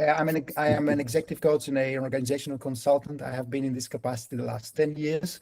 I am an executive coach and an organizational consultant. I have been in this capacity the last 10 years,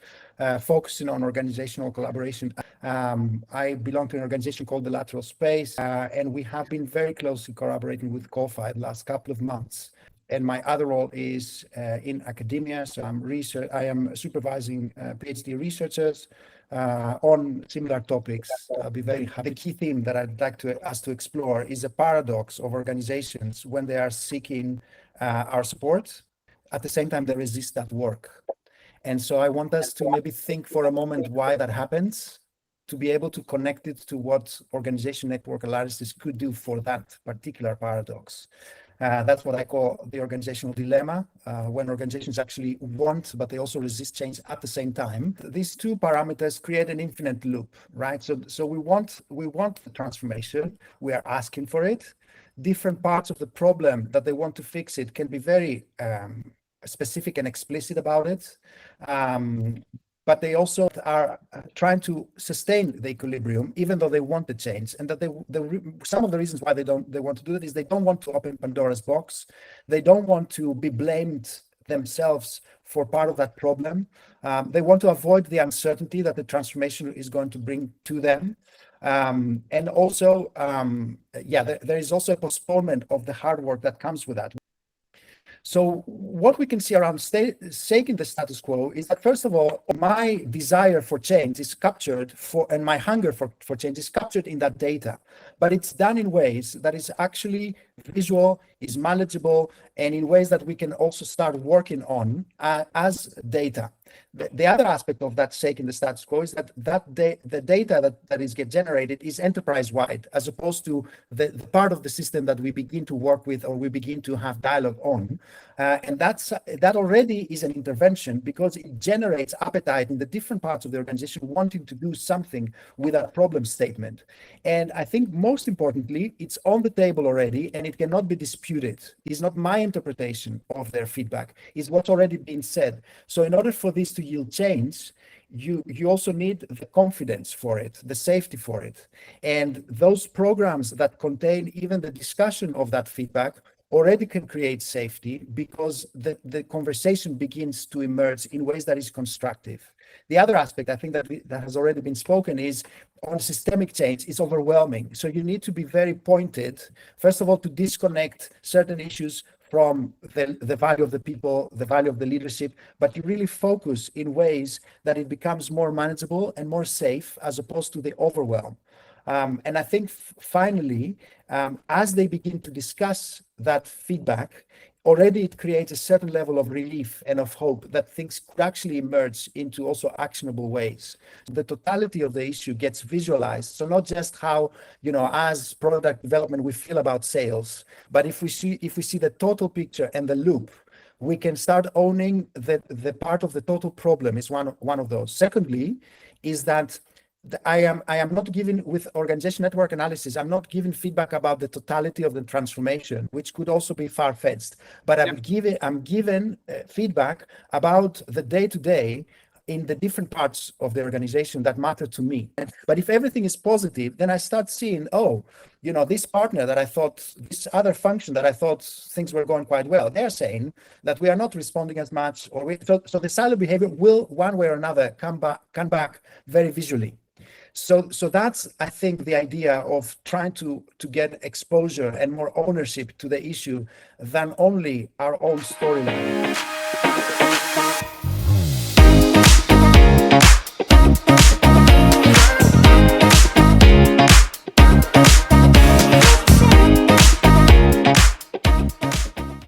focusing on organizational collaboration. I belong to an organization called the Lateral Space, and we have been very closely collaborating with Cophi the last couple of months. And my other role is in academia. So I am supervising PhD researchers on similar topics. I'll be very happy. The key theme that I'd like us to explore is a paradox of organizations when they are seeking our support. At the same time, they resist that work. And so I want us to maybe think for a moment why that happens, to be able to connect it to what organization network analysis could do for that particular paradox. That's what I call the organizational dilemma, when organizations actually want, but they also resist change at the same time. These two parameters create an infinite loop, right? So we want the transformation. We are asking for it. Different parts of the problem that they want to fix it can be very specific and explicit about it. But they also are trying to sustain the equilibrium, even though they want the change. And that some of the reasons why they want to do it is they don't want to open Pandora's box. They don't want to be blamed themselves for part of that problem. They want to avoid the uncertainty that the transformation is going to bring to them. And also, there is also a postponement of the hard work that comes with that. So what we can see around shaking the status quo is that, first of all, my desire for change is captured and my hunger for change is captured in that data, but it's done in ways that is actually visual, is manageable, and in ways that we can also start working on as data. The other aspect of that shaking the status quo is that the data that is get generated is enterprise-wide, as opposed to the part of the system that we begin to work with or we begin to have dialogue on. And that already is an intervention, because it generates appetite in the different parts of the organization wanting to do something with that problem statement. And I think most importantly, it's on the table already and it cannot be disputed. It's not my interpretation of their feedback. It's what's already been said. So in order for this to yield change, you also need the confidence for it, the safety for it. And those programs that contain even the discussion of that feedback already can create safety, because the conversation begins to emerge in ways that is constructive. The other aspect, I think, that has already been spoken is on systemic change is overwhelming. So you need to be very pointed, first of all, to disconnect certain issues from the value of the people, the value of the leadership, but you really focus in ways that it becomes more manageable and more safe, as opposed to the overwhelm. And I think finally, as they begin to discuss that feedback, already it creates a certain level of relief and of hope that things could actually emerge into also actionable ways. The totality of the issue gets visualized. So not just how, as product development, we feel about sales, but if we see the total picture and the loop, we can start owning the part of the total problem is one of those. Secondly, is that I am not giving, with organization network analysis, I'm not giving feedback about the totality of the transformation, which could also be far-fetched, but I'm given feedback about the day-to-day in the different parts of the organization that matter to me. But if everything is positive, then I start seeing, this partner that I thought, this other function that I thought things were going quite well, they're saying that we are not responding as much, so the silo behavior will, one way or another, come back very visually. So that's, I think, the idea of trying to get exposure and more ownership to the issue than only our own storyline.